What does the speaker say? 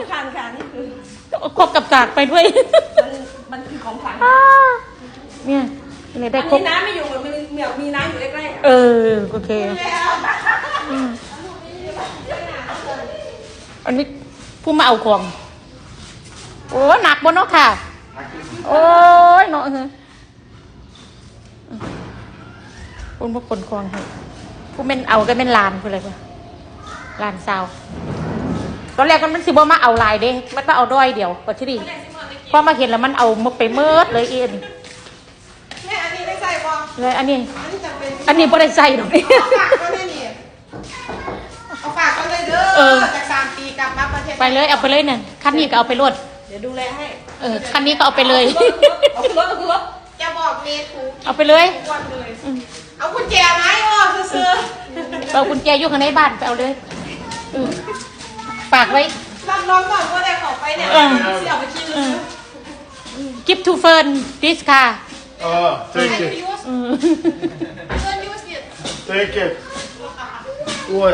ำคัญค่ะนี่คือ ครบกับสากไปด้วย มันคือของขวัญ เนี่ยเลยได้ อัน ครบ นี้น้ำไม่อยู่มันมีน้ำอยู่ใกล้ๆ เออโอเคอันนี้ผู้มาเอาของโอ้หนักบนเนาะค่ะโอ้ยเนาะคุณพวกคนคลองให้ผู้เป็นเอาก็เป็นลานคืออะไรวะลานซาวตอนแรกมันสิบ่มาเอาลายเด้มันมาเอาด้อยเดียวปัจจุบันพอมาเห็นแล้วมันเอามาไปเมิดเลยเอ็น แม่อันนี้ไม่ใส่บอล เลยอันนี้ จำเป็น อันนี้บ่ได้ใส่หรอกนี่ เอาฝากก็ได้นี่เอาฝากก็เลยเด้อจาก3 ปีกลับมาประเทศ ไปเลยเอาไปเลยเนี่ยคันนี้ก็เอาไปรถ เดี๋ยวดูแลให้ คันนี้ก็เอาไปเลย เอาขึ้นรถจะบอกเมย์ถูก เอาไปเลย ทุกวันเลยเอากุญแจไหมซื้อ เอากุญแจอยู่ข้างในบ้านไปเอาเลยฝากไว้ รับน้องก่อนว่าได้ของไปเนี่ยเสียไปกินเลย Give to Fern this car Oh, take it. Don't use it Take it. Ой.